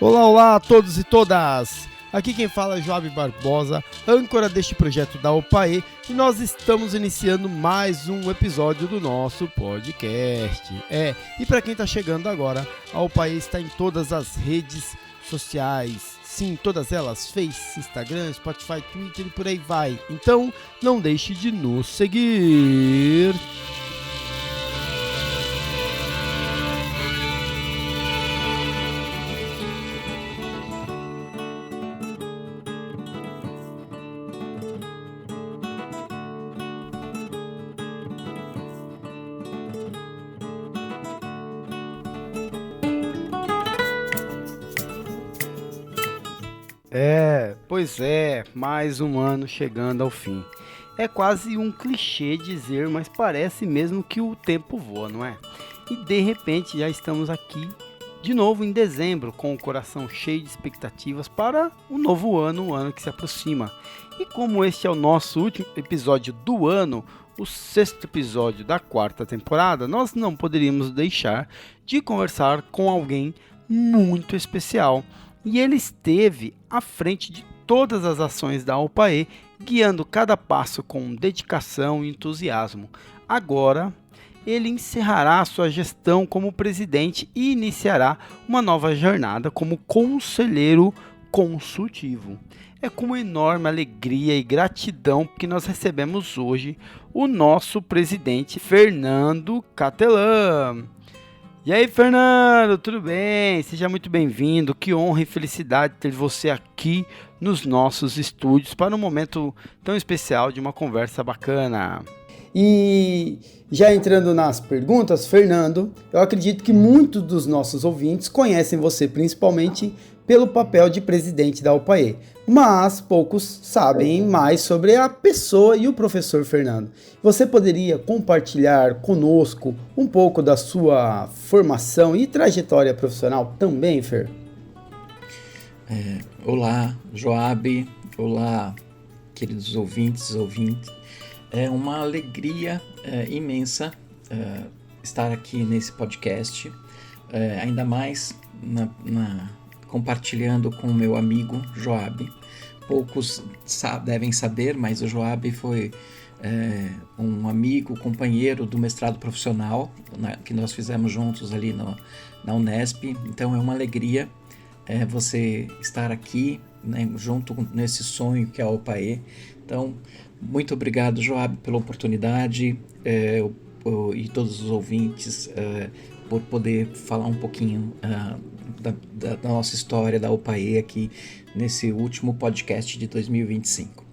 Olá a todos e todas! Aqui quem fala é Joab Barbosa, âncora deste projeto da OPAE, e nós estamos iniciando mais um episódio do nosso podcast. E para quem está chegando agora, a OPAE está em todas as redes sociais, sim, todas elas, Face, Instagram, Spotify, Twitter e por aí vai. Então, não deixe de nos seguir! Pois é, mais um ano chegando ao fim. É quase um clichê dizer, mas parece mesmo que o tempo voa, não é? E de repente já estamos aqui de novo em dezembro, com o coração cheio de expectativas para o novo ano, o ano que se aproxima. E como este é o nosso último episódio do ano, o 6º episódio da 4ª temporada, nós não poderíamos deixar de conversar com alguém muito especial. E ele esteve à frente de todas as ações da OPAE, guiando cada passo com dedicação e entusiasmo. Agora, ele encerrará sua gestão como presidente e iniciará uma nova jornada como conselheiro consultivo. É com enorme alegria e gratidão que nós recebemos hoje o nosso presidente Fernando Catelan. E aí, Fernando, tudo bem? Seja muito bem-vindo. Que honra e felicidade ter você aqui nos nossos estúdios para um momento tão especial de uma conversa bacana. E já entrando nas perguntas, Fernando, eu acredito que muitos dos nossos ouvintes conhecem você principalmente pelo papel de presidente da OPAE, mas poucos sabem mais sobre a pessoa e o professor Fernando. Você poderia compartilhar conosco um pouco da sua formação e trajetória profissional também, Fer? Olá, Joab. Olá, queridos ouvintes. É uma alegria imensa estar aqui nesse podcast, ainda mais compartilhando com o meu amigo Joab. Poucos devem saber, mas o Joab foi um amigo, companheiro do mestrado profissional que nós fizemos juntos ali na Unesp. Então é uma alegria você estar aqui, né, junto nesse sonho que é a OPAE. Então, muito obrigado, Joab, pela oportunidade e todos os ouvintes por poder falar um pouquinho da nossa história da OPAE aqui nesse último podcast de 2025.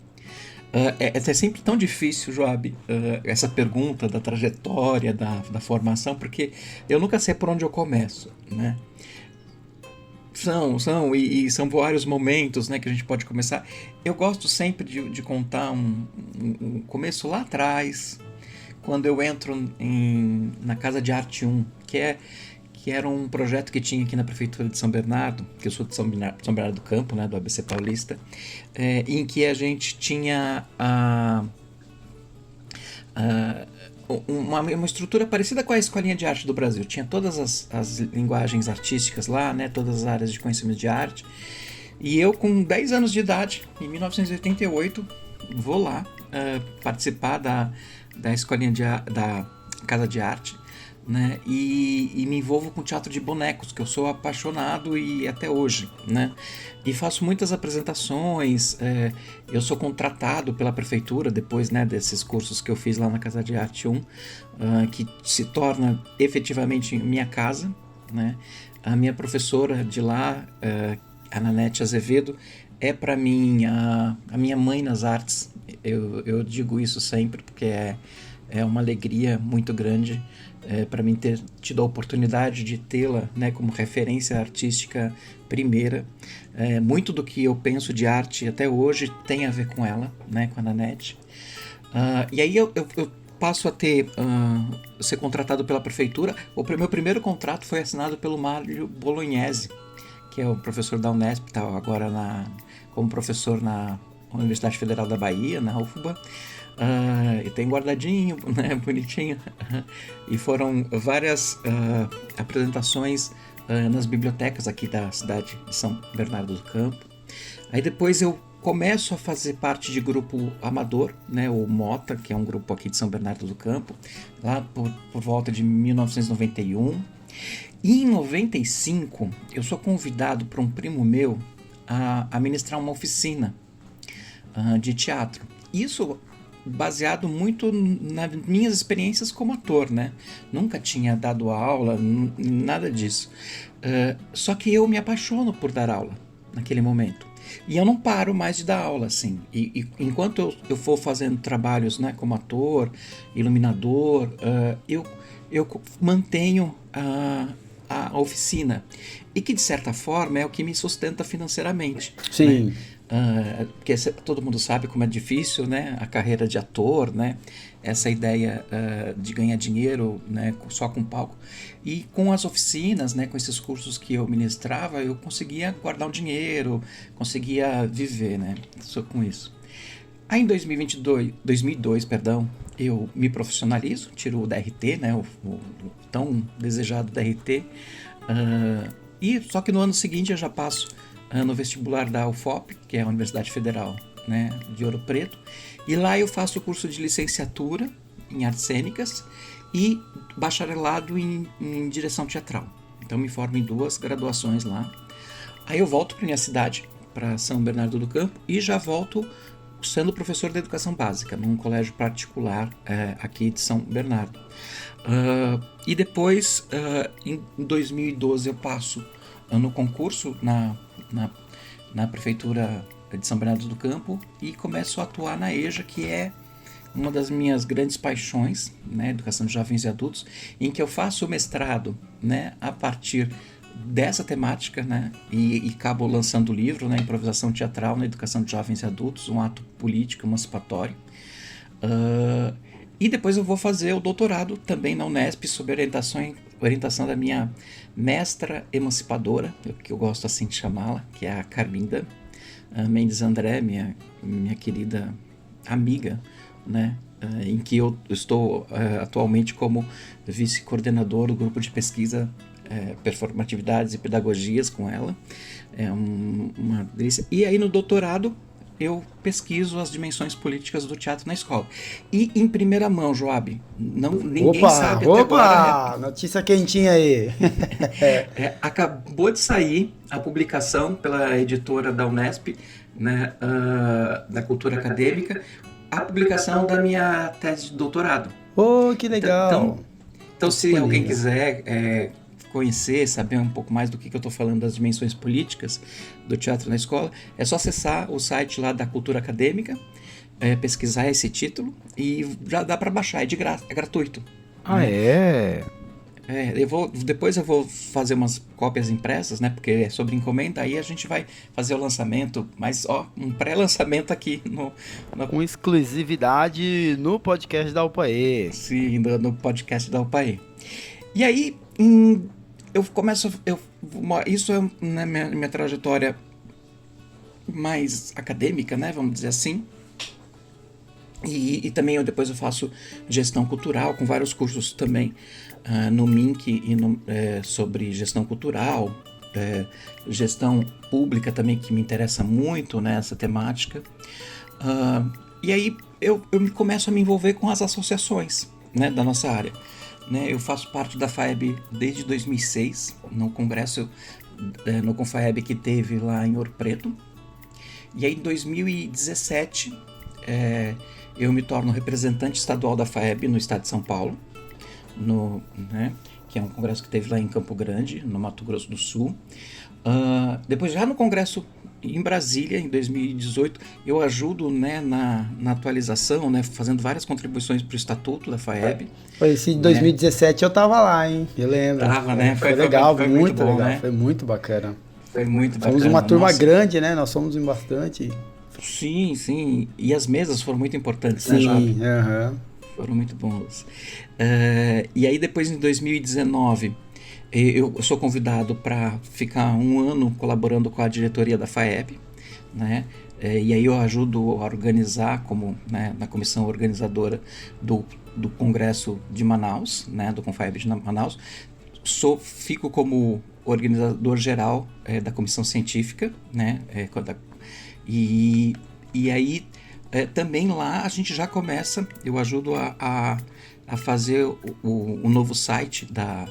É sempre tão difícil, Joab, essa pergunta da trajetória, da formação, porque eu nunca sei por onde eu começo, né? São vários momentos, né, que a gente pode começar. Eu gosto sempre de contar um começo lá atrás, quando eu entro na Casa de Arte 1, que era um projeto que tinha aqui na Prefeitura de São Bernardo, que eu sou de São Bernardo do Campo, né, do ABC Paulista, em que a gente tinha uma estrutura parecida com a Escolinha de Arte do Brasil. Tinha todas as linguagens artísticas lá, né, todas as áreas de conhecimento de arte. E eu, com 10 anos de idade, em 1988, vou lá participar da Escolinha da Casa de Arte, né, e me envolvo com teatro de bonecos, que eu sou apaixonado e até hoje, né, e faço muitas apresentações. Eu sou contratado pela prefeitura depois, né, desses cursos que eu fiz lá na Casa de Arte 1, que se torna efetivamente minha casa, né. A minha professora de lá, a Nanete Azevedo, é para mim a minha mãe nas artes. Eu digo isso sempre porque é uma alegria muito grande para mim ter tido a oportunidade de tê-la, né, como referência artística primeira. Muito do que eu penso de arte até hoje tem a ver com ela, né, com a Nanete. E aí eu passo a ser contratado pela prefeitura. O meu primeiro contrato foi assinado pelo Mário Bolognese, que é o professor da Unesp, está agora como professor na Universidade Federal da Bahia, na UFBA. E tem guardadinho, né, bonitinho. E foram várias apresentações nas bibliotecas aqui da cidade de São Bernardo do Campo. Aí depois eu começo a fazer parte de grupo amador, né, o Mota, que é um grupo aqui de São Bernardo do Campo, lá por volta de 1991. E em 95, eu sou convidado por um primo meu a ministrar uma oficina de teatro. Isso baseado muito nas minhas experiências como ator, né? Nunca tinha dado aula, nada disso. Só que eu me apaixono por dar aula naquele momento. E eu não paro mais de dar aula, assim. E enquanto eu for fazendo trabalhos, né, como ator, iluminador, eu mantenho a oficina. E que, de certa forma, é o que me sustenta financeiramente. Sim. Né? Porque todo mundo sabe como é difícil, né, a carreira de ator, né, essa ideia de ganhar dinheiro, né, só com palco. E com as oficinas, né, com esses cursos que eu ministrava, eu conseguia guardar um dinheiro, conseguia viver, né, só com isso. Aí em 2002, eu me profissionalizo, tiro o DRT, né, o tão desejado DRT, e só que no ano seguinte eu já passo no vestibular da UFOP, que é a Universidade Federal, né, de Ouro Preto, e lá eu faço o curso de licenciatura em artes cênicas e bacharelado em direção teatral. Então me formo em 2 graduações lá. Aí eu volto para minha cidade, para São Bernardo do Campo, e já volto sendo professor de educação básica num colégio particular aqui de São Bernardo. E depois, em 2012, eu passo no concurso na prefeitura de São Bernardo do Campo e começo a atuar na EJA, que é uma das minhas grandes paixões, né, educação de jovens e adultos, em que eu faço o mestrado, né, a partir dessa temática, né, e acabo lançando o livro, né, Improvisação Teatral na Educação de Jovens e Adultos, um ato político emancipatório. E depois eu vou fazer o doutorado também na Unesp, sob orientação da minha mestra emancipadora, que eu gosto assim de chamá-la, que é a Carminda Mendes André, minha querida amiga, né, em que eu estou atualmente como vice-coordenador do grupo de pesquisa Performatividades e Pedagogias com ela. É uma delícia. E aí no doutorado eu pesquiso as dimensões políticas do teatro na escola. E em primeira mão, Joab, ninguém sabe até agora. Notícia quentinha aí. Acabou de sair a publicação pela editora da Unesp, né, da Cultura Acadêmica, a publicação da minha tese de doutorado. Que legal! Então se alguém quiser conhecer, saber um pouco mais do que eu estou falando das dimensões políticas do teatro na escola, é só acessar o site lá da Cultura Acadêmica, pesquisar esse título e já dá para baixar, é de graça, é gratuito. Né? Depois eu vou fazer umas cópias impressas, né, porque é sobre encomenda, aí a gente vai fazer o lançamento, mas um pré-lançamento aqui com exclusividade no podcast da UPAE. Sim, no podcast da UPAE. E aí eu começo, isso é na minha trajetória mais acadêmica, né, vamos dizer assim. E também depois eu faço gestão cultural, com vários cursos também no MINC e sobre gestão cultural, gestão pública também, que me interessa muito, né, essa temática. E aí eu começo a me envolver com as associações, né, da nossa área. Né, eu faço parte da FAEB desde 2006, no congresso no Confaeb que teve lá em Ouro Preto. E aí em 2017 eu me torno representante estadual da FAEB no estado de São Paulo, que é um congresso que teve lá em Campo Grande, no Mato Grosso do Sul. Depois, já no congresso em Brasília, em 2018, eu ajudo, né, na atualização, né, fazendo várias contribuições para o estatuto da FAEB. Esse de 2017 eu tava lá, hein? Eu lembro. Tava, né? Foi legal, foi muito bom, legal. né? Foi muito bacana. Foi muito bacana. Fomos uma turma grande, né? Nós somos bastante. Sim, sim. E as mesas foram muito importantes, sim, né, Job? Uhum. Foram muito bons. E aí depois, em 2019, eu sou convidado para ficar um ano colaborando com a diretoria da FAEB, né? E aí eu ajudo a organizar, como, né, na comissão organizadora do Congresso de Manaus, né, do Confaeb de Manaus. Fico como organizador-geral da comissão científica, né? E aí, também lá a gente já começa, eu ajudo a fazer o novo site da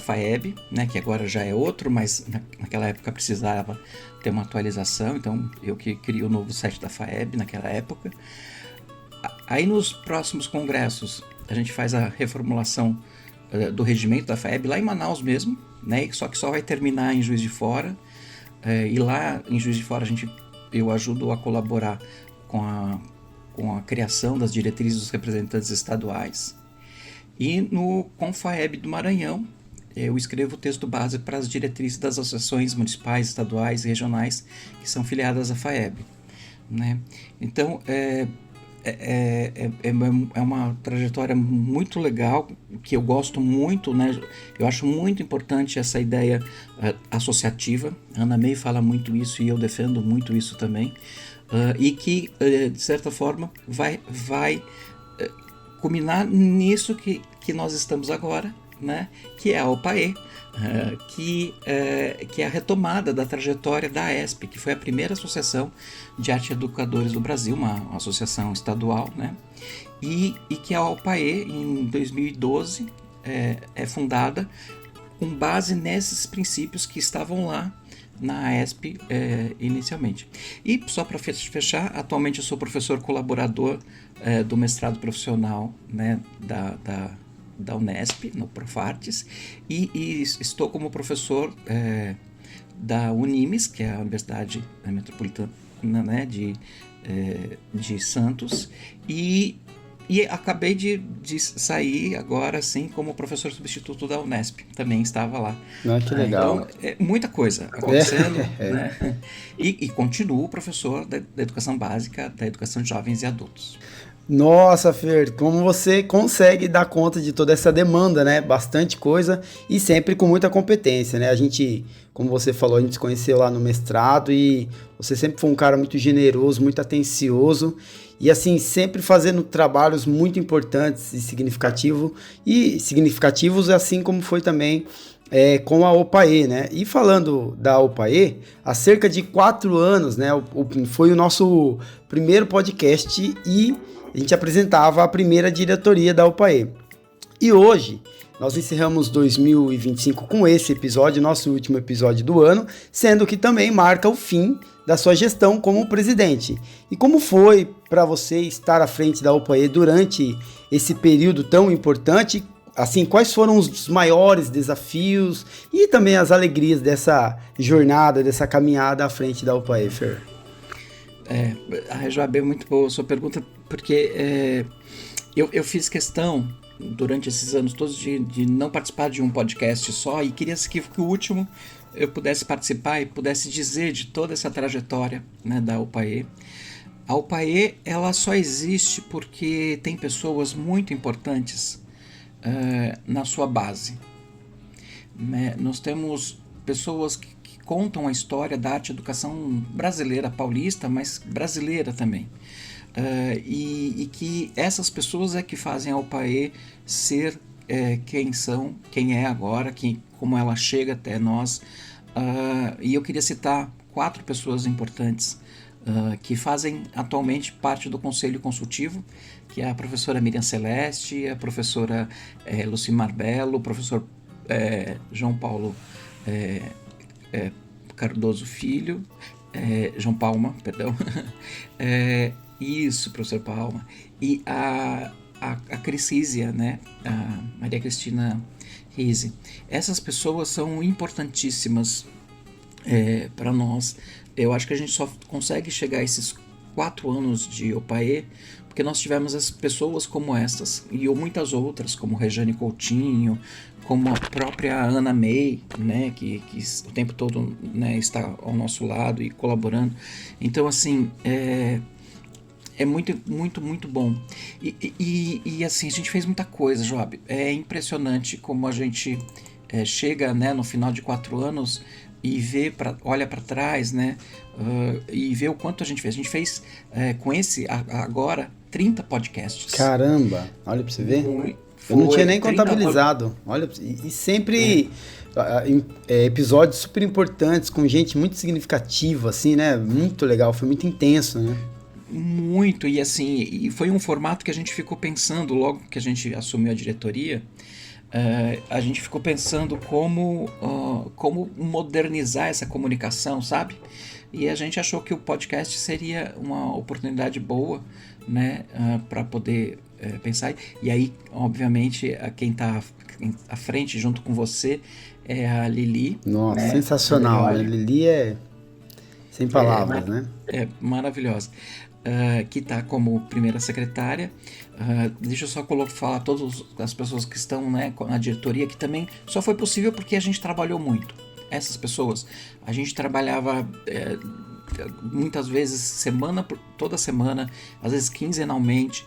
FAEB, né, que agora já é outro, mas naquela época precisava ter uma atualização, então eu que crio o novo site da FAEB naquela época. Aí nos próximos congressos a gente faz a reformulação do regimento da FAEB lá em Manaus mesmo, né, só que só vai terminar em Juiz de Fora, e lá em Juiz de Fora eu ajudo a colaborar com a criação das diretrizes dos representantes estaduais. E no Confaeb do Maranhão, eu escrevo o texto base para as diretrizes das associações municipais, estaduais e regionais que são filiadas à FAEB, né? Então, é uma trajetória muito legal, que eu gosto muito, né? Eu acho muito importante essa ideia associativa. A Ana May fala muito isso e eu defendo muito isso também. E que, de certa forma, vai culminar nisso que nós estamos agora, né? Que é a OPAE, que é a retomada da trajetória da AESP, que foi a primeira associação de arte educadores do Brasil, uma associação estadual, né? E que a OPAE, em 2012, é fundada com base nesses princípios que estavam lá na AESP inicialmente. E só para fechar, atualmente eu sou professor colaborador do mestrado profissional, né, da Unesp, no Profartes, e estou como professor da Unimes, que é a Universidade Metropolitana, né, de Santos, e acabei de sair agora, assim, como professor substituto da Unesp. Também estava lá. Que legal. Então, muita coisa acontecendo, né? E continuo professor da educação básica, da educação de jovens e adultos. Nossa, Fer, como você consegue dar conta de toda essa demanda, né? Bastante coisa e sempre com muita competência, né? A gente, como você falou, a gente se conheceu lá no mestrado e você sempre foi um cara muito generoso, muito atencioso e assim, sempre fazendo trabalhos muito importantes e significativos, assim como foi também com a OPAE, né? E falando da OPAE, há cerca de 4 anos, né? Foi o nosso primeiro podcast e a gente apresentava a primeira diretoria da OPAE. E hoje, nós encerramos 2025 com esse episódio, nosso último episódio do ano, sendo que também marca o fim da sua gestão como presidente. E como foi para você estar à frente da OPAE durante esse período tão importante? Assim, quais foram os maiores desafios e também as alegrias dessa jornada, dessa caminhada à frente da OPAE, Fer? Joab, é muito boa a sua pergunta, porque eu fiz questão, durante esses anos todos, de não participar de um podcast só, e queria que o último eu pudesse participar e pudesse dizer de toda essa trajetória, né, da OPAE. A OPAE, ela só existe porque tem pessoas muito importantes na sua base, né? Nós temos pessoas que contam a história da arte e educação brasileira, paulista, mas brasileira também. E que essas pessoas que fazem a OPAE ser quem é agora, como ela chega até nós. E eu queria citar 4 pessoas importantes que fazem atualmente parte do Conselho Consultivo, que é a professora Miriam Celeste, a professora Lucimar Belo, o professor João Paulo Cardoso Filho, João Palma, perdão, isso, professor Palma, e a Crisísia, né, a Maria Cristina Rize. Essas pessoas são importantíssimas para nós. Eu acho que a gente só consegue chegar a esses 4 anos de OPAE porque nós tivemos as pessoas como essas e muitas outras, como Rejane Coutinho, como a própria Ana May, né, que o tempo todo, né, está ao nosso lado e colaborando. Então, assim, é muito, muito, muito bom. E assim, a gente fez muita coisa, Joab. É impressionante como a gente chega, né, no final de 4 anos e olha para trás, né, e vê o quanto a gente fez. A gente fez com esse agora 30 podcasts. Caramba, olha para você ver. Eu não tinha nem contabilizado. Olha, e sempre episódios super importantes, com gente muito significativa, assim, né? Muito legal, foi muito intenso, né? Muito, e assim, e foi um formato que a gente ficou pensando logo que a gente assumiu a diretoria. A gente ficou pensando como modernizar essa comunicação, sabe? E a gente achou que o podcast seria uma oportunidade boa, né, para poder pensar. E aí, obviamente, quem está à frente junto com você é a Lili. Nossa, né? sensacional. A Lili é sem palavras, né? É maravilhosa. Que está como primeira secretária. Deixa eu só falar todas as pessoas que estão, né, na diretoria, que também só foi possível porque a gente trabalhou muito. Essas pessoas, a gente trabalhava muitas vezes toda semana, às vezes quinzenalmente.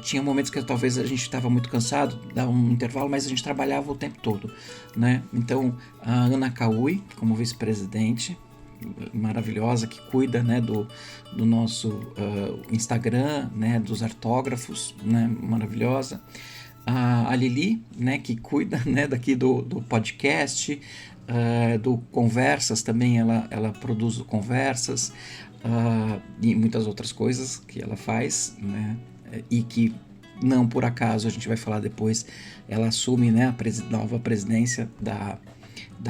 Tinha momentos que talvez a gente estava muito cansado, dava um intervalo, mas a gente trabalhava o tempo todo, né? Então, a Ana Cauí, como vice-presidente, maravilhosa, que cuida, né, do nosso Instagram, né, dos artógrafos, né, maravilhosa. A Lili, né, que cuida, né, daqui do podcast, do Conversas também, ela produz conversas, e muitas outras coisas que ela faz, né, e que não por acaso, a gente vai falar depois, ela assume, né, a nova presidência da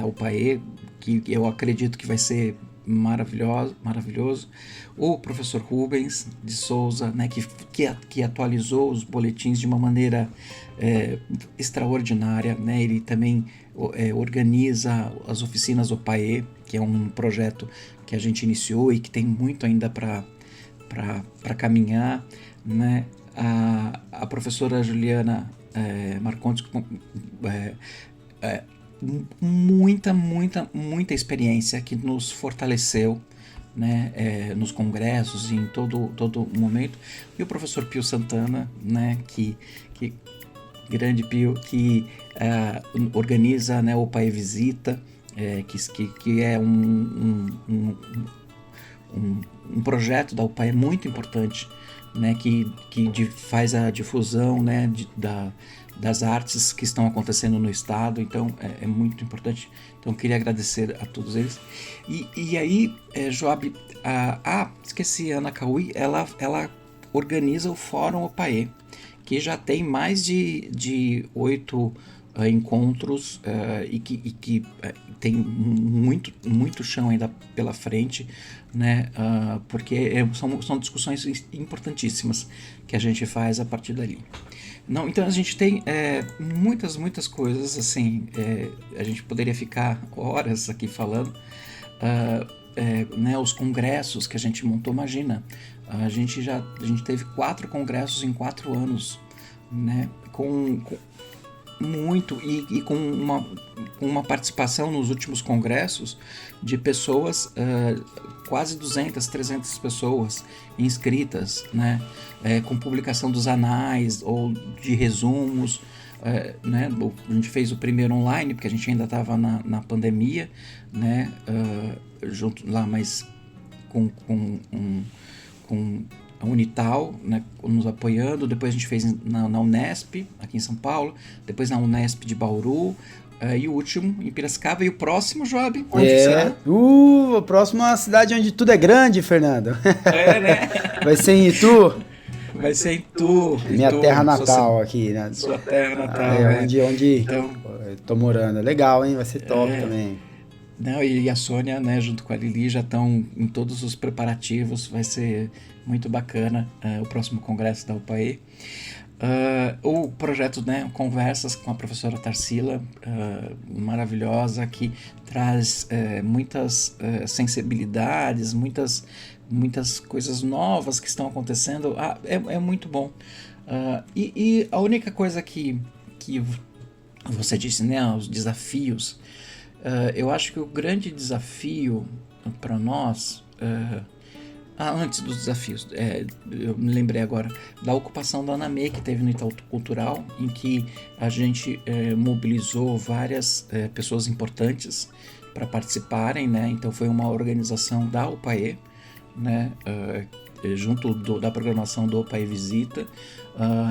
UPAE, que eu acredito que vai ser maravilhoso. O professor Rubens de Souza, né, que atualizou os boletins de uma maneira extraordinária, né? Ele também organiza as oficinas UPAE, que é um projeto que a gente iniciou e que tem muito ainda para caminhar, né? A professora Juliana Marcondes, muita experiência que nos fortaleceu, né, nos congressos e em todo momento. E o professor Pio Santana, né, que grande Pio, que organiza, né, o Pai Visita, que é um projeto da UPAE muito importante, né, que faz a difusão, né, das artes que estão acontecendo no estado. Então é muito importante. Então eu queria agradecer a todos eles. E aí, Joab, esqueci, a Ana Cauí, ela organiza o Fórum UPAE, que já tem mais de 8 encontros, e que tem muito chão ainda pela frente, né? Porque são discussões importantíssimas que a gente faz a partir dali. Não, então a gente tem muitas coisas, assim, a gente poderia ficar horas aqui falando, né, os congressos que a gente montou, imagina, a gente teve 4 congressos em 4 anos, né, com muito, e com uma participação nos últimos congressos de pessoas, quase 200, 300 pessoas inscritas, né, com publicação dos anais ou de resumos, né, a gente fez o primeiro online, porque a gente ainda estava na pandemia, né, junto lá, mas com a Unital, né, nos apoiando. Depois a gente fez na Unesp, aqui em São Paulo, depois na Unesp de Bauru, e o último em Piracicaba. E o próximo, Joab, onde será? O próximo é uma cidade onde tudo é grande, Fernando. Né? Vai ser em Itu. Vai ser em Itu. Minha terra natal aqui, né? Sua terra natal. Onde então, eu tô morando. Legal, hein? Vai ser top também. Não, e a Sônia, né, junto com a Lili, já estão em todos os preparativos. Vai ser muito bacana o próximo congresso da UPAE. O projeto, né, Conversas com a professora Tarsila, maravilhosa, que traz muitas sensibilidades, muitas coisas novas que estão acontecendo. É muito bom. E a única coisa que você disse, né, os desafios, eu acho que o grande desafio para nós, antes dos desafios, eu me lembrei agora da ocupação da ANAME, que teve no Itaú Cultural, em que a gente mobilizou várias pessoas importantes para participarem, né? Então foi uma organização da UPAE, né? junto da programação do Opa e Visita.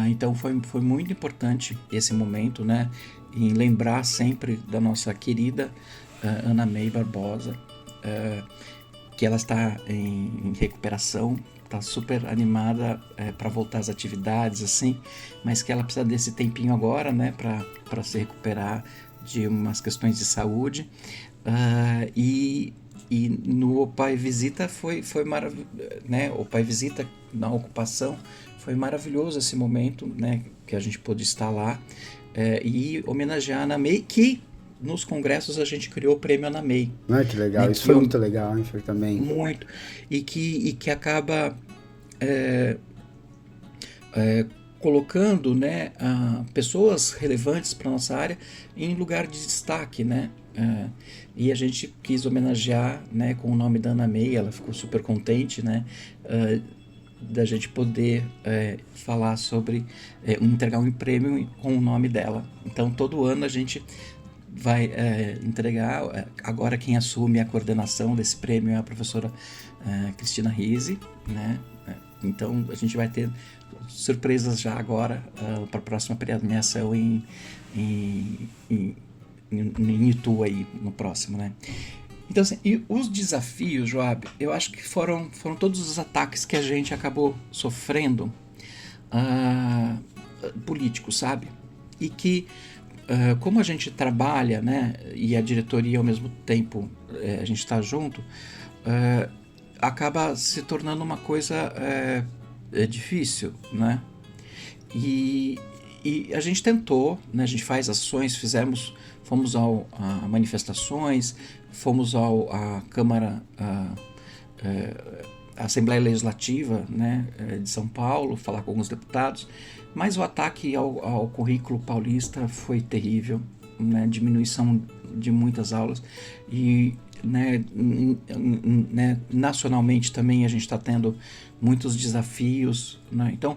Então foi muito importante esse momento, né, em lembrar sempre da nossa querida Ana May Barbosa, que ela está em recuperação, está super animada para voltar às atividades, assim, mas que ela precisa desse tempinho agora, né, para se recuperar de umas questões de saúde. E no Opa e Visita foi maravilhoso, né? Opa e Visita na ocupação foi maravilhoso esse momento, né? Que a gente pôde estar lá e homenagear a Ana May, que nos congressos a gente criou o prêmio Ana May. Que legal, isso foi muito legal, hein, Fer, também. Muito. E que acaba colocando, né, pessoas relevantes para nossa área em lugar de destaque, né? E a gente quis homenagear, né, com o nome da Ana May. Ela ficou super contente, né, da gente poder falar sobre entregar um prêmio com o nome dela. Então todo ano a gente vai entregar. Agora quem assume a coordenação desse prêmio é a professora Cristina Rizzi, né? Então a gente vai ter surpresas já agora para a próxima premiação em Itu aí no próximo, né? Então assim, e os desafios, Joab, eu acho que foram todos os ataques que a gente acabou sofrendo políticos, sabe? E que como a gente trabalha, né, e a diretoria ao mesmo tempo a gente está junto, acaba se tornando uma coisa difícil, né? E a gente tentou, né, a gente faz ações, fomos a manifestações, fomos à Câmara, à Assembleia Legislativa, né, de São Paulo, falar com alguns deputados, mas o ataque ao currículo paulista foi terrível, né, diminuição de muitas aulas e, né, nacionalmente também a gente está tendo muitos desafios, né? Então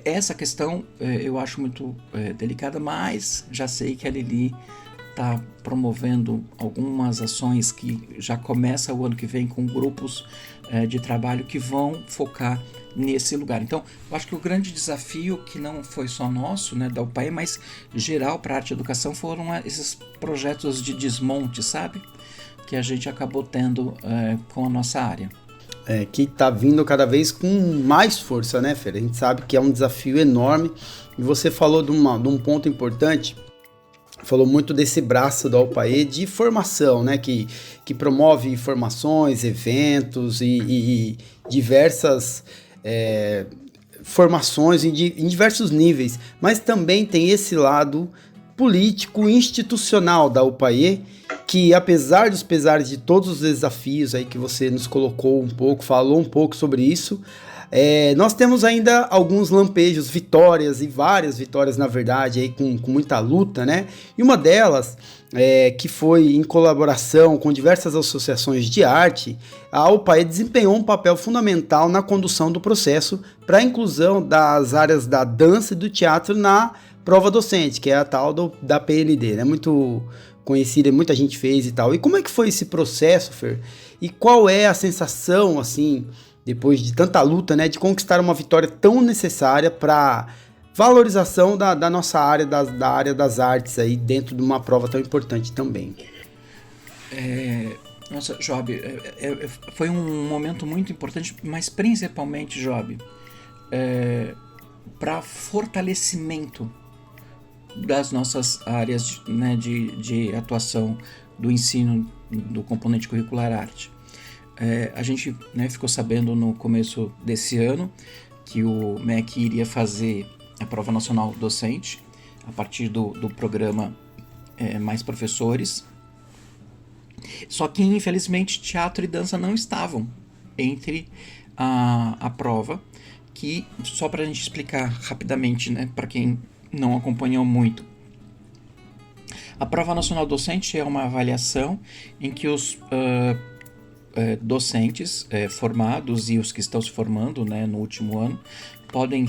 essa questão eu acho muito delicada, mas já sei que a Lili está promovendo algumas ações que já começa o ano que vem com grupos de trabalho que vão focar nesse lugar. Então, eu acho que o grande desafio, que não foi só nosso, né, da UPAE, mas geral para a arte e educação, foram esses projetos de desmonte, sabe? Que a gente acabou tendo com a nossa área. Que está vindo cada vez com mais força, né, Fer? A gente sabe que é um desafio enorme. E você falou de um ponto importante, falou muito desse braço da UPAE de formação, né, que promove formações, eventos e diversas formações em diversos níveis, mas também tem esse lado político institucional da UPAE, que apesar dos pesares de todos os desafios aí que você nos colocou um pouco, falou um pouco sobre isso, nós temos ainda alguns lampejos, vitórias, e várias vitórias na verdade, aí com muita luta, né? E uma delas, que foi em colaboração com diversas associações de arte, a UPAE desempenhou um papel fundamental na condução do processo para a inclusão das áreas da dança e do teatro na prova docente, que é a tal da PND, né? Muito conhecida, muita gente fez e tal. E como é que foi esse processo, Fer? E qual é a sensação, assim, depois de tanta luta, né, de conquistar uma vitória tão necessária para valorização da nossa área, da área das artes aí, dentro de uma prova tão importante também? Nossa, Job, foi um momento muito importante, mas principalmente, Job, para fortalecimento das nossas áreas, né, de atuação do ensino do componente curricular arte. A gente, né, ficou sabendo no começo desse ano que o MEC iria fazer a prova nacional docente a partir do programa Mais Professores, só que infelizmente teatro e dança não estavam entre a prova, que só para a gente explicar rapidamente, né, para quem não acompanhou muito, a prova nacional docente é uma avaliação em que os docentes formados e os que estão se formando, né, no último ano podem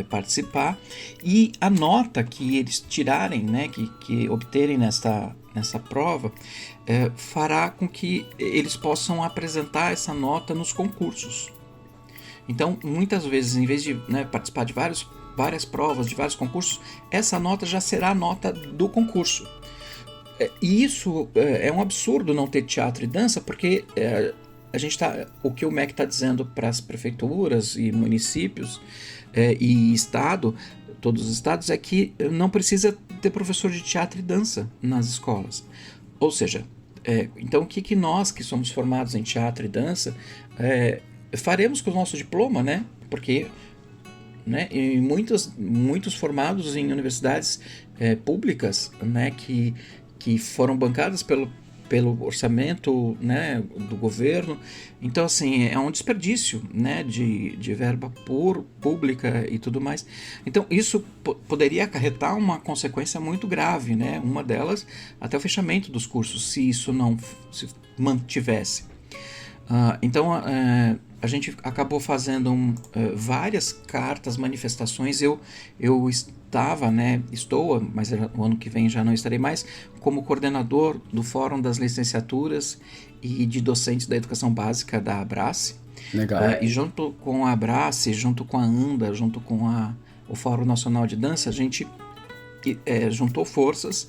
participar, e a nota que eles tirarem, né, que obterem nessa prova, fará com que eles possam apresentar essa nota nos concursos. Então, muitas vezes, em vez de, né, participar de várias provas, de vários concursos, essa nota já será a nota do concurso. E isso é um absurdo não ter teatro e dança, porque o que o MEC está dizendo para as prefeituras e municípios e estado, todos os estados, é que não precisa ter professor de teatro e dança nas escolas. Ou seja, então o que nós que somos formados em teatro e dança faremos com o nosso diploma, né? Porque, né, e muitos formados em universidades públicas, né, que foram bancadas pelo orçamento, né, do governo. Então, assim, é um desperdício, né, de verba pública e tudo mais. Então, isso poderia acarretar uma consequência muito grave, né? Uma delas, até o fechamento dos cursos, se isso não se mantivesse. Então, a gente acabou fazendo várias cartas, manifestações. Eu estava, né, mas o ano que vem já não estarei mais, como coordenador do Fórum das Licenciaturas e de Docentes da Educação Básica da Abrace. Legal. E junto com a Abrace, junto com a ANDA, junto com o Fórum Nacional de Dança, a gente juntou forças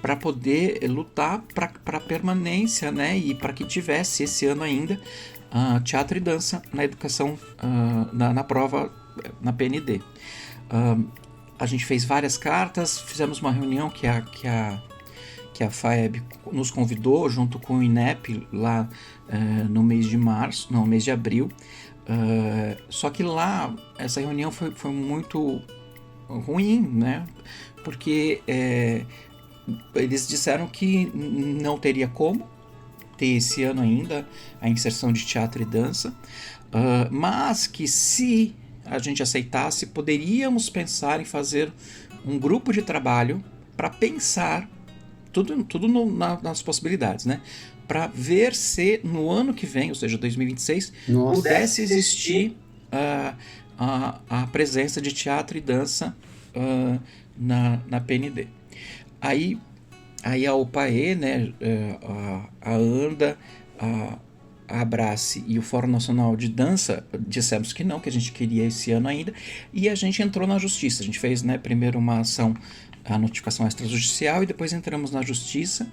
para poder lutar para a permanência, né, e para que tivesse esse ano ainda teatro e dança na educação, na prova, na PND. A gente fez várias cartas, fizemos uma reunião que a FAEB nos convidou junto com o INEP lá no mês de abril. Só que lá essa reunião foi muito ruim, né? Porque eles disseram que não teria como ter esse ano ainda a inserção de teatro e dança, mas que se a gente aceitasse, poderíamos pensar em fazer um grupo de trabalho para pensar tudo nas possibilidades, né? Para ver se no ano que vem, ou seja, 2026, pudesse existir a presença de teatro e dança na PND. Aí a OPAE, né, a ANDA, a Abrace e o Fórum Nacional de Dança dissemos que não, que a gente queria esse ano ainda, e a gente entrou na justiça. A gente fez, né, primeiro uma ação, a notificação extrajudicial, e depois entramos na justiça,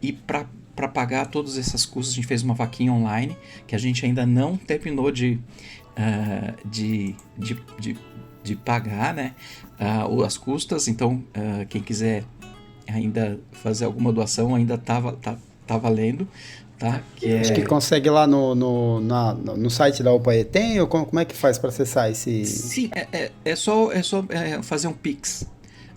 e para pagar todas essas custas a gente fez uma vaquinha online, que a gente ainda não terminou de pagar, né, as custas. Então quem quiser ainda fazer alguma doação ainda tá valendo, tá? Acho que consegue lá no site da UPAE. Tem, ou como é que faz para acessar esse? Sim, é só fazer um Pix,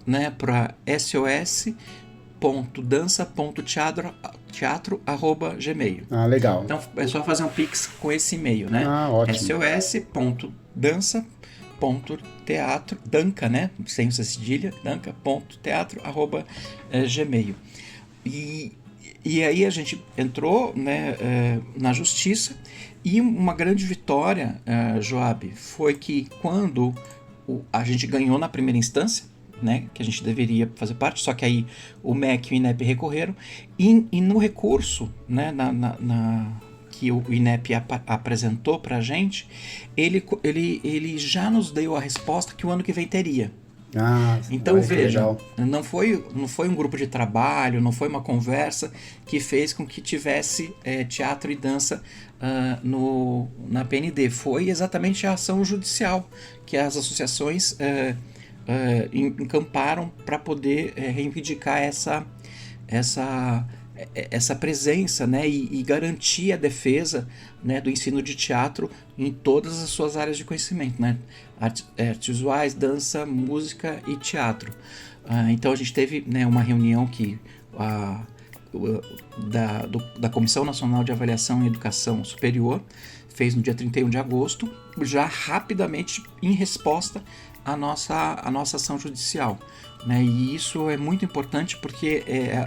né, para sos.dança.teatro@gmail. Legal. Então é só fazer um Pix com esse e-mail, né? Ótimo. sos.dança.teatro, danca, né? Sem essa cedilha, danca.teatro@gmail. E aí a gente entrou, né, na justiça, e uma grande vitória, Joab, foi que quando a gente ganhou na primeira instância, né, que a gente deveria fazer parte, só que aí o MEC e o INEP recorreram, e no recurso, né, que o INEP apresentou para a gente, ele já nos deu a resposta que o ano que vem teria. Então veja, não foi um grupo de trabalho, não foi uma conversa que fez com que tivesse teatro e dança na PND. Foi exatamente a ação judicial que as associações encamparam para poder reivindicar essa presença, né, e garantir a defesa, né, do ensino de teatro em todas as suas áreas de conhecimento, né, artes visuais, dança, música e teatro. Então a gente teve, né, uma reunião que da Comissão Nacional de Avaliação em Educação Superior fez no dia 31 de agosto, já rapidamente em resposta à nossa ação judicial, né? E isso é muito importante porque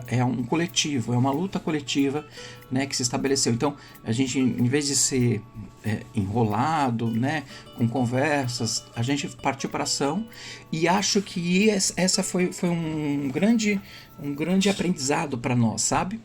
é um coletivo, é uma luta coletiva, né, que se estabeleceu. Então, a gente, em vez de ser enrolado, né, com conversas, a gente partiu para a ação, e acho que essa foi um grande aprendizado para nós, sabe?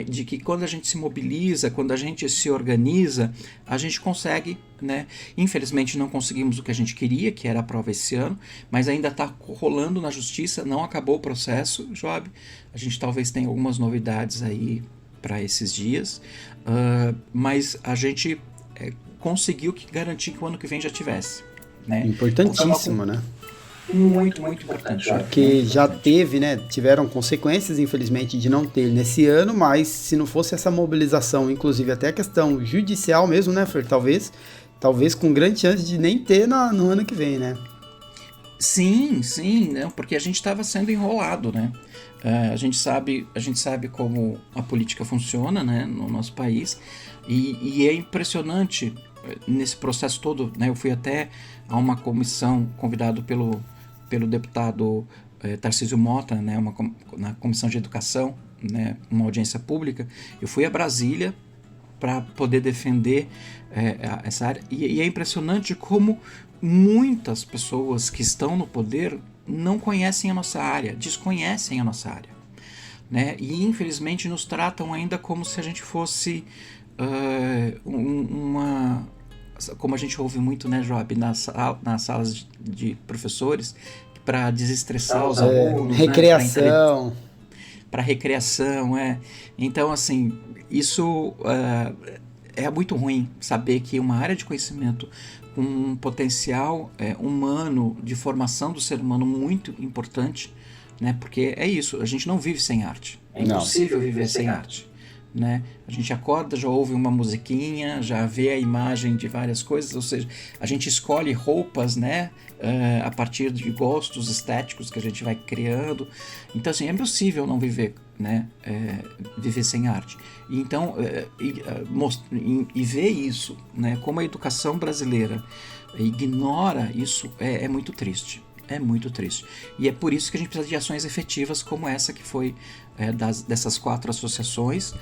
de que quando a gente se mobiliza, quando a gente se organiza, a gente consegue, né? Infelizmente não conseguimos o que a gente queria, que era a prova esse ano, mas ainda está rolando na justiça, não acabou o processo, Job. A gente talvez tenha algumas novidades aí para esses dias, mas a gente conseguiu garantir que o ano que vem já tivesse, né? Importantíssimo, né? Muito, muito importante. Porque já teve, né? Tiveram consequências, infelizmente, de não ter nesse ano, mas se não fosse essa mobilização, inclusive até a questão judicial mesmo, né, Fer? Talvez com grande chance de nem ter no ano que vem, né? Sim, né? Porque a gente estava sendo enrolado, né? A gente sabe como a política funciona, né, no nosso país, e é impressionante nesse processo todo, né? Eu fui até a uma comissão convidado pelo deputado Tarcísio Mota, né, na Comissão de Educação, né, uma audiência pública. Eu fui a Brasília para poder defender essa área, e é impressionante como muitas pessoas que estão no poder não conhecem a nossa área, desconhecem a nossa área, né, e infelizmente nos tratam ainda como se a gente fosse como a gente ouve muito, né, Job, nas salas de professores, para desestressar os alunos, recreação, né, para recreação, Então, assim, isso é muito ruim, saber que uma área de conhecimento com um potencial humano, de formação do ser humano muito importante, né, porque é isso, a gente não vive sem arte, é impossível viver sem arte. Né? A gente acorda, já ouve uma musiquinha, já vê a imagem de várias coisas, ou seja, a gente escolhe roupas, né, a partir de gostos estéticos que a gente vai criando. Então, assim, é impossível não viver, né, viver sem arte. Então, e ver isso, né, como a educação brasileira ignora isso, é muito triste. É muito triste. E é por isso que a gente precisa de ações efetivas como essa que foi dessas 4 associações,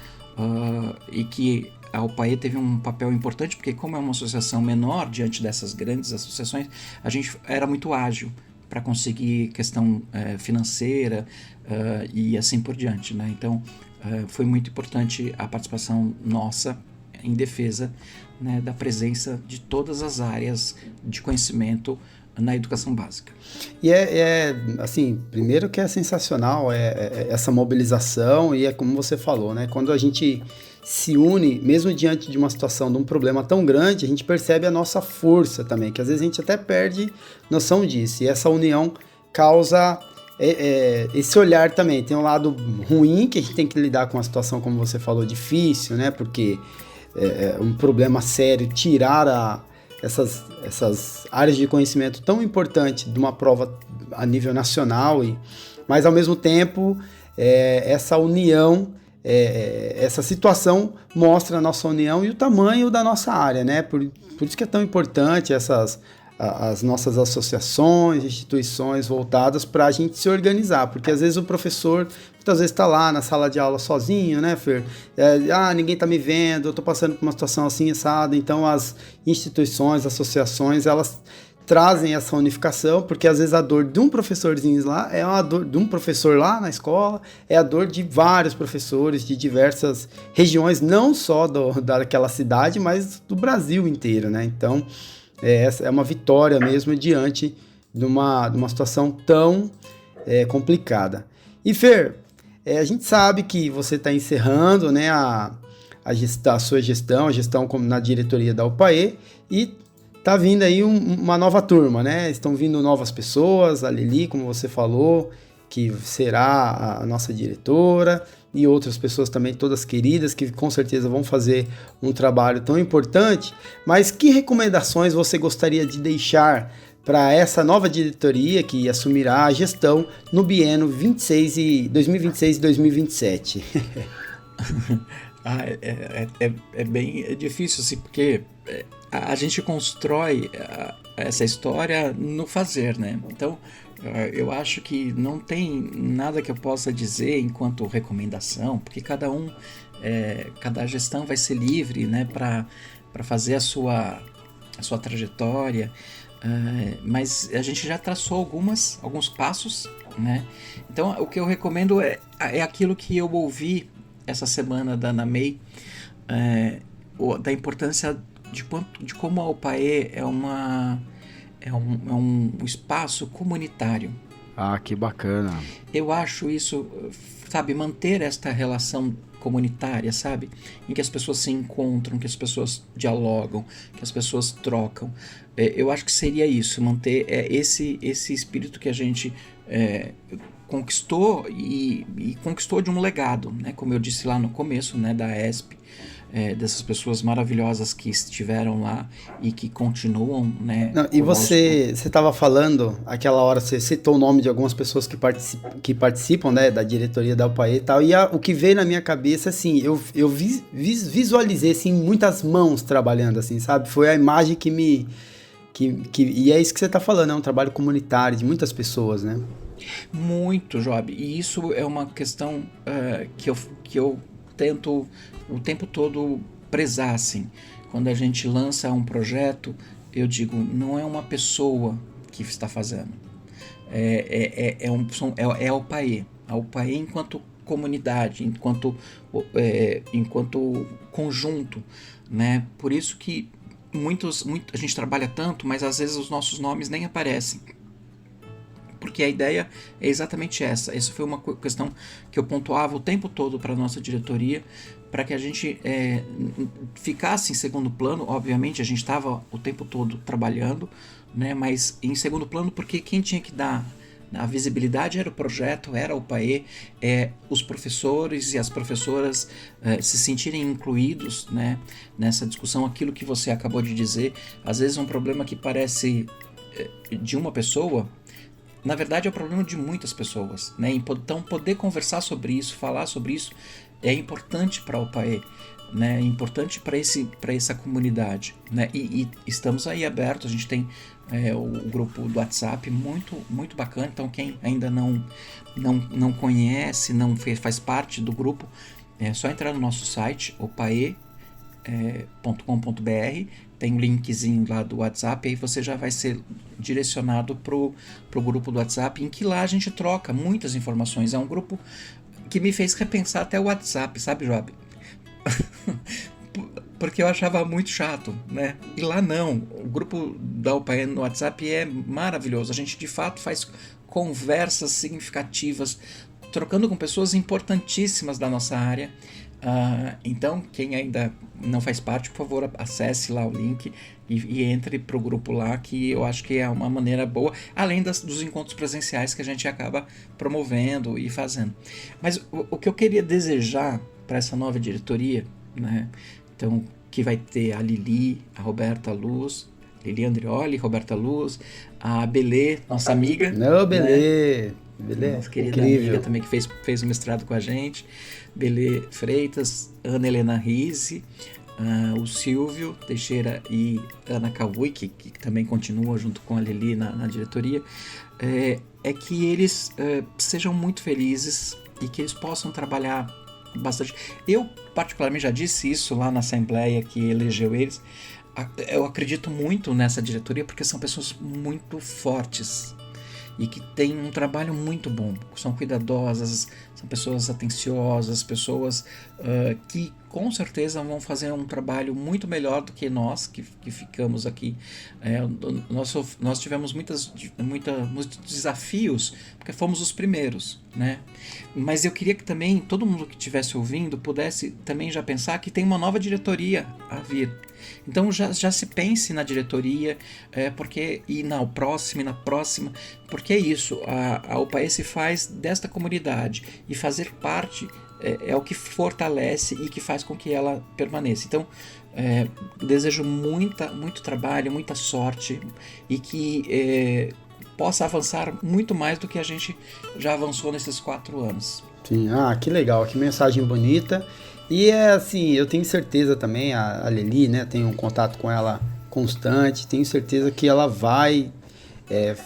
e que a UPAE teve um papel importante, porque como é uma associação menor diante dessas grandes associações, a gente era muito ágil para conseguir questão financeira e assim por diante, né? Então, foi muito importante a participação nossa em defesa, né, da presença de todas as áreas de conhecimento na educação básica. E assim, primeiro que é sensacional essa mobilização, e é como você falou, né? Quando a gente se une, mesmo diante de uma situação, de um problema tão grande, a gente percebe a nossa força também, que às vezes a gente até perde noção disso, e essa união causa esse olhar também. Tem um lado ruim, que a gente tem que lidar com uma situação, como você falou, difícil, né? Porque é um problema sério, tirar essas áreas de conhecimento tão importantes de uma prova a nível nacional, mas ao mesmo tempo essa união, essa situação mostra a nossa união e o tamanho da nossa área, né? Por isso que é tão importante as nossas associações, instituições voltadas para a gente se organizar, porque às vezes o professor muitas vezes está lá na sala de aula sozinho, né, Fer? Ninguém está me vendo, eu estou passando por uma situação assim, assada. Então as instituições, associações, elas trazem essa unificação, porque às vezes a dor de um professorzinho lá é a dor de um professor lá na escola, é a dor de vários professores de diversas regiões, não só daquela cidade, mas do Brasil inteiro, né? Então, essa é uma vitória mesmo diante de uma situação tão complicada. E Fer, a gente sabe que você está encerrando, né, a sua gestão, a gestão na diretoria da UPAE, e tá vindo aí uma nova turma, né? Estão vindo novas pessoas, a Lili, como você falou, que será a nossa diretora, e outras pessoas também, todas queridas, que com certeza vão fazer um trabalho tão importante. Mas que recomendações você gostaria de deixar para essa nova diretoria que assumirá a gestão no biênio 2026 e 2027? É bem difícil, assim, porque a gente constrói essa história no fazer, né? Então, eu acho que não tem nada que eu possa dizer enquanto recomendação, porque cada gestão vai ser livre, né, para fazer a sua trajetória, mas a gente já traçou alguns passos, né? Então, o que eu recomendo é aquilo que eu ouvi essa semana da ANAMEI, da importância de como a UPAE é um espaço comunitário. Ah, que bacana. Eu acho isso, sabe, manter esta relação comunitária, sabe, em que as pessoas se encontram, que as pessoas dialogam, que as pessoas trocam. Eu acho que seria isso, manter esse espírito que a gente conquistou e conquistou de um legado, né? Como eu disse lá no começo, né, da ESP, dessas pessoas maravilhosas que estiveram lá e que continuam, né? Não, e você estava falando, aquela hora você citou o nome de algumas pessoas que participam, né, da diretoria da UPAE e tal, e o que veio na minha cabeça, assim, eu visualizei, assim, muitas mãos trabalhando, assim, sabe? Foi a imagem e é isso que você está falando, é um trabalho comunitário de muitas pessoas, né? Muito, Job. E isso é uma questão que eu tento o tempo todo prezar, assim. Quando a gente lança um projeto, eu digo, não é uma pessoa que está fazendo. É a UPAE. A UPAE enquanto comunidade, enquanto conjunto, né? Por isso que a gente trabalha tanto, mas às vezes os nossos nomes nem aparecem. Porque a ideia é exatamente essa. Essa foi uma questão que eu pontuava o tempo todo para a nossa diretoria, para que a gente ficasse em segundo plano. Obviamente, a gente estava o tempo todo trabalhando, né? Mas em segundo plano, porque quem tinha que dar a visibilidade era o projeto, era o UPAE, os professores e as professoras se sentirem incluídos, né, nessa discussão. Aquilo que você acabou de dizer, às vezes um problema que parece de uma pessoa, na verdade é o problema de muitas pessoas, né? Então poder conversar sobre isso, falar sobre isso é importante para a UPAE, né? É importante para essa comunidade, né? E estamos aí abertos, a gente tem o grupo do WhatsApp muito, muito bacana. Então quem ainda não conhece, não faz parte do grupo, é só entrar no nosso site, opae.com.br, tem um linkzinho lá do WhatsApp, aí você já vai ser direcionado pro grupo do WhatsApp, em que lá a gente troca muitas informações. É um grupo que me fez repensar até o WhatsApp, sabe, Job? Porque eu achava muito chato, né? E lá não, o grupo da UPAE no WhatsApp é maravilhoso. A gente de fato faz conversas significativas, trocando com pessoas importantíssimas da nossa área. Então, quem ainda não faz parte, por favor, acesse lá o link e entre para o grupo lá, que eu acho que é uma maneira boa, além dos encontros presenciais que a gente acaba promovendo e fazendo. Mas o que eu queria desejar para essa nova diretoria, né? Então, que vai ter a Lili, a Roberta Luz, Lili Andrioli, Roberta Luz, a Belê, nossa amiga. Não, Belê! Né? Belê, nossa querida incrível. amiga também, que fez o mestrado com a gente. Belê Freitas, Ana Helena Rise, o Silvio Teixeira e Ana Cauí, que também continua junto com a Lili na diretoria, que eles sejam muito felizes e que eles possam trabalhar bastante. Eu, particularmente, já disse isso lá na Assembleia que elegeu eles. Eu acredito muito nessa diretoria porque são pessoas muito fortes e que têm um trabalho muito bom, são cuidadosas, são pessoas atenciosas, pessoas que com certeza vão fazer um trabalho muito melhor do que nós que ficamos aqui. Nós tivemos muitos desafios, porque fomos os primeiros, né? Mas eu queria que também todo mundo que estivesse ouvindo pudesse também já pensar que tem uma nova diretoria a vir. Então já se pense na diretoria, e na próxima, porque é isso, a UPAE se faz desta comunidade, e fazer parte é o que fortalece e que faz com que ela permaneça. Então, desejo muito trabalho, muita sorte, e que possa avançar muito mais do que a gente já avançou nesses 4 anos. Sim, que legal, que mensagem bonita. E assim, eu tenho certeza também, a Lili, né, tenho um contato com ela constante, tenho certeza que ela vai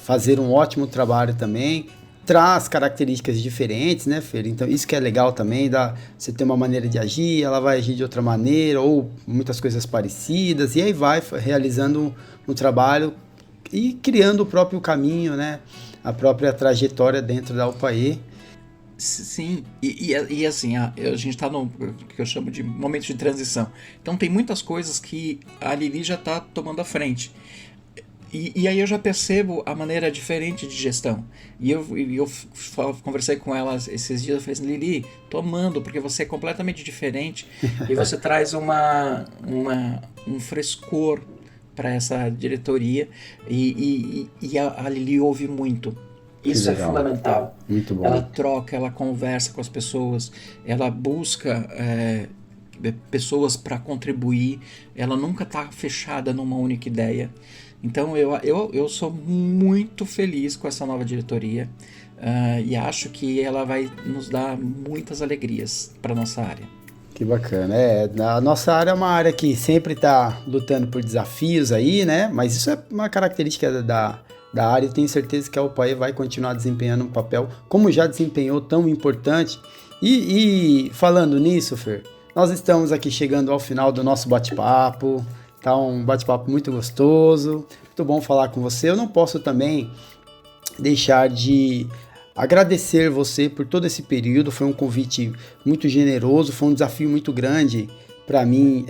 fazer um ótimo trabalho também, traz características diferentes, né, Fer? Então isso que é legal também, você ter uma maneira de agir, ela vai agir de outra maneira, ou muitas coisas parecidas, e aí vai realizando um trabalho e criando o próprio caminho, né, a própria trajetória dentro da UPAE. Sim, e assim, a gente está no que eu chamo de momento de transição. Então tem muitas coisas que a Lili já está tomando a frente. E aí eu já percebo a maneira diferente de gestão. E eu conversei com ela esses dias, eu falei assim, Lili, tô amando, porque você é completamente diferente e você traz um frescor para essa diretoria e a Lili ouve muito. Isso é fundamental. Muito bom. Ela troca, ela conversa com as pessoas, ela busca pessoas para contribuir, ela nunca está fechada numa única ideia. Então eu sou muito feliz com essa nova diretoria e acho que ela vai nos dar muitas alegrias para nossa área. Que bacana. A nossa área é uma área que sempre está lutando por desafios aí, né? Mas isso é uma característica da área e tenho certeza que a UPAE vai continuar desempenhando um papel, como já desempenhou, tão importante. E falando nisso, Fer, nós estamos aqui chegando ao final do nosso bate-papo. Tá um bate-papo muito gostoso, muito bom falar com você. Eu não posso também deixar de agradecer você por todo esse período. Foi um convite muito generoso, foi um desafio muito grande para mim,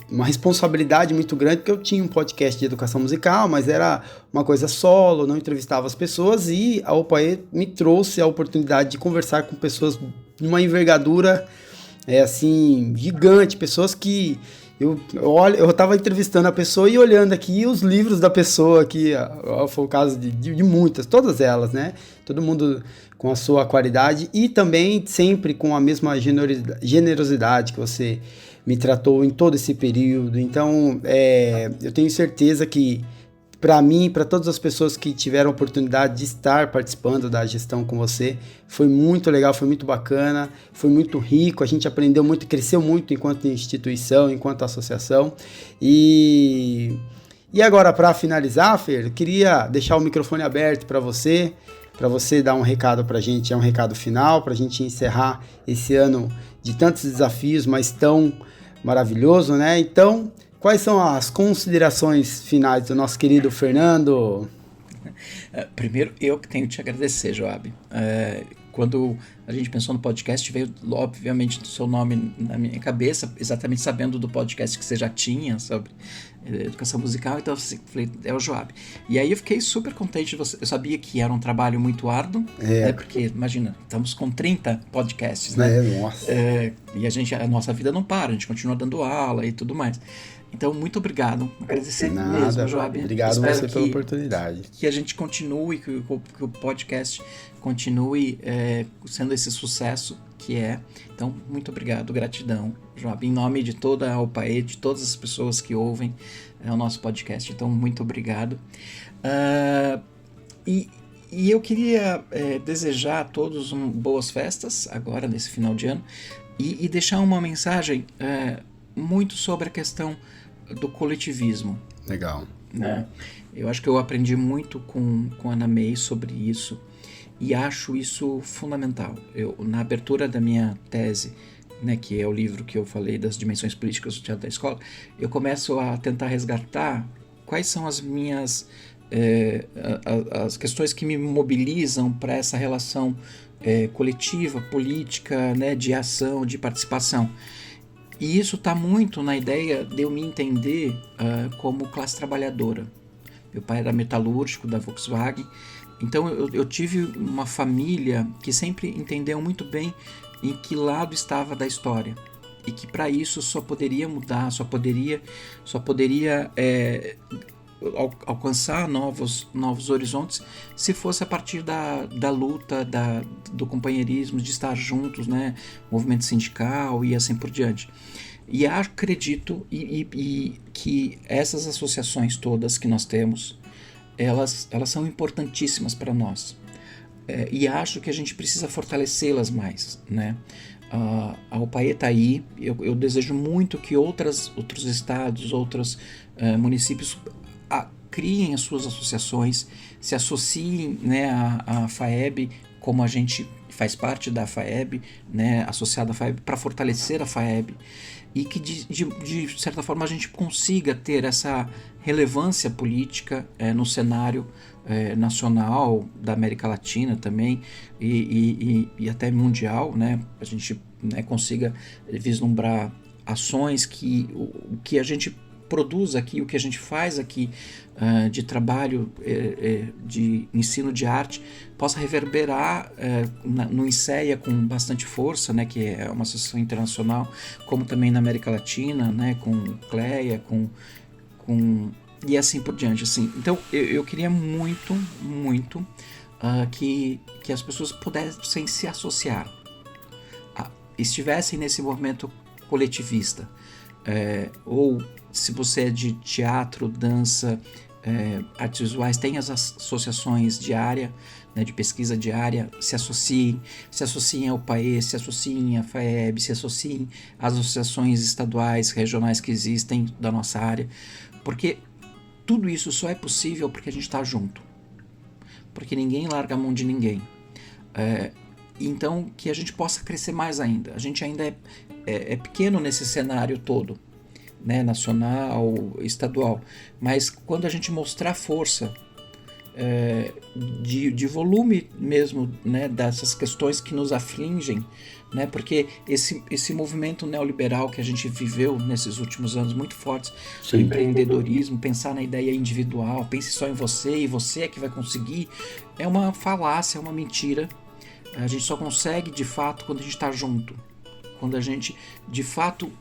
uma responsabilidade muito grande, porque eu tinha um podcast de educação musical, mas era uma coisa solo, não entrevistava as pessoas, e a UPAE me trouxe a oportunidade de conversar com pessoas de uma envergadura assim, gigante, pessoas que eu tava entrevistando a pessoa e olhando aqui os livros da pessoa aqui, foi o caso de muitas, todas elas, né? Todo mundo com a sua qualidade e também sempre com a mesma generosidade que você me tratou em todo esse período. Então, eu tenho certeza que para mim, para todas as pessoas que tiveram a oportunidade de estar participando da gestão com você, foi muito legal, foi muito bacana, foi muito rico, a gente aprendeu muito, cresceu muito enquanto instituição, enquanto associação. E agora, para finalizar, Fer, eu queria deixar o microfone aberto para você dar um recado para a gente, um recado final, para a gente encerrar esse ano de tantos desafios, mas tão maravilhoso, né? Então, quais são as considerações finais do nosso querido Fernando? Primeiro, eu que tenho que te agradecer, Joab. Quando a gente pensou no podcast, veio obviamente o seu nome na minha cabeça, exatamente sabendo do podcast que você já tinha sobre educação musical, então eu falei, é o Joab. E aí eu fiquei super contente de você. Eu sabia que era um trabalho muito árduo, né, porque, imagina, estamos com 30 podcasts, né? Nossa. E a nossa vida não para, a gente continua dando aula e tudo mais. Então, muito obrigado. Agradecer mesmo, Joab. Obrigado você pela oportunidade. Que a gente continue, que o podcast continue sendo esse sucesso que é. Então, muito obrigado, gratidão, Joab. Em nome de toda a UPAE, de todas as pessoas que ouvem o nosso podcast. Então, muito obrigado. E eu queria desejar a todos boas festas agora, nesse final de ano, e deixar uma mensagem muito sobre a questão do coletivismo. Legal. Né? Eu acho que eu aprendi muito com a Ana May sobre isso e acho isso fundamental. Na abertura da minha tese, né, que é o livro que eu falei das dimensões políticas do teatro da escola, eu começo a tentar resgatar quais são as minhas as questões que me mobilizam para essa relação coletiva, política, né, de ação, de participação. E isso está muito na ideia de eu me entender como classe trabalhadora. Meu pai era metalúrgico da Volkswagen, então eu tive uma família que sempre entendeu muito bem em que lado estava da história. E que para isso só poderia mudar, só poderia alcançar novos horizontes se fosse a partir da luta, do companheirismo, de estar juntos, né? Movimento sindical e assim por diante. E acredito que essas associações todas que nós temos, elas são importantíssimas para nós. E acho que a gente precisa fortalecê-las mais, né? A UPAE está aí, eu desejo muito que outros estados, outros municípios criem as suas associações, se associem, né, à FAEB, como a gente faz parte da FAEB, né, associada à FAEB, para fortalecer a FAEB. e que de certa forma a gente consiga ter essa relevância política no cenário nacional da América Latina também e até mundial, né? A gente, né, consiga vislumbrar ações que o que a gente produz aqui, o que a gente faz aqui de trabalho, de ensino de arte, possa reverberar no INSEA com bastante força, né, que é uma associação internacional, como também na América Latina, né, com CLEA, com e assim por diante. Assim. Então eu queria muito que as pessoas pudessem se associar, estivessem nesse movimento coletivista, ou se você é de teatro, dança, artes visuais, tem as associações de área, né, de pesquisa diária, se associem ao PAE, se associem à FAEB, se associem às associações estaduais, regionais que existem da nossa área, porque tudo isso só é possível porque a gente está junto, porque ninguém larga a mão de ninguém. Então, que a gente possa crescer mais ainda. A gente ainda é pequeno nesse cenário todo, né, nacional, estadual, mas quando a gente mostrar força de volume mesmo, né, dessas questões que nos afligem, né, porque esse movimento neoliberal que a gente viveu nesses últimos anos muito fortes, o empreendedorismo, pensar na ideia individual, pense só em você e você é que vai conseguir, é uma falácia, é uma mentira. A gente só consegue de fato quando a gente está junto, quando a gente de fato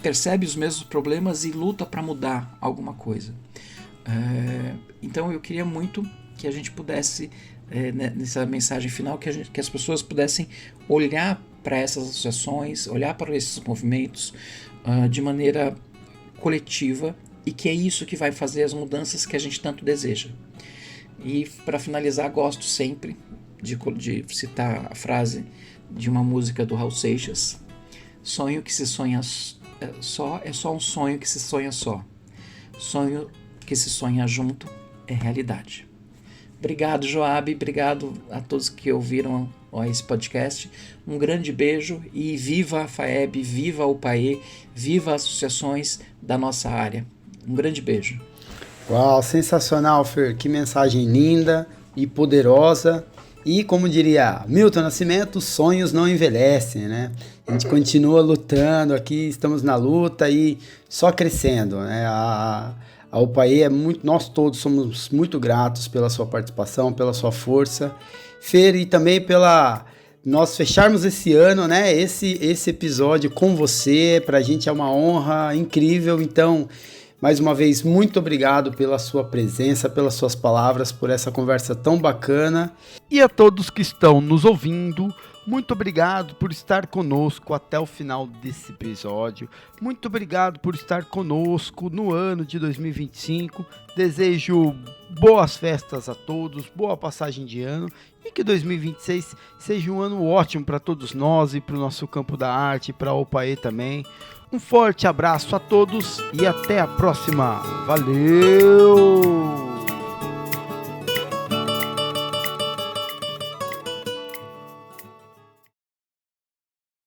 percebe os mesmos problemas e luta para mudar alguma coisa. Então eu queria muito que a gente pudesse, nessa mensagem final, que as pessoas pudessem olhar para essas associações, olhar para esses movimentos de maneira coletiva, e que é isso que vai fazer as mudanças que a gente tanto deseja. E para finalizar, gosto sempre de citar a frase de uma música do Raul Seixas: sonho que se sonha só é só um sonho que se sonha só. Sonho que se sonha junto é realidade. Obrigado, Joab, obrigado a todos que ouviram esse podcast. Um grande beijo e viva a FAEB, viva o PAE, viva as associações da nossa área. Um grande beijo. Uau, sensacional, Fer. Que mensagem linda e poderosa. E como diria Milton Nascimento, sonhos não envelhecem, né? A gente continua lutando aqui, estamos na luta e só crescendo, né? A UPAE nós todos somos muito gratos pela sua participação, pela sua força. Fer, e também pela nós fecharmos esse ano, né? Esse episódio com você, pra gente é uma honra incrível. Então, mais uma vez, muito obrigado pela sua presença, pelas suas palavras, por essa conversa tão bacana. E a todos que estão nos ouvindo, muito obrigado por estar conosco até o final desse episódio. Muito obrigado por estar conosco no ano de 2025. Desejo boas festas a todos, boa passagem de ano e que 2026 seja um ano ótimo para todos nós e para o nosso campo da arte, para a UPAE também. Um forte abraço a todos e até a próxima. Valeu!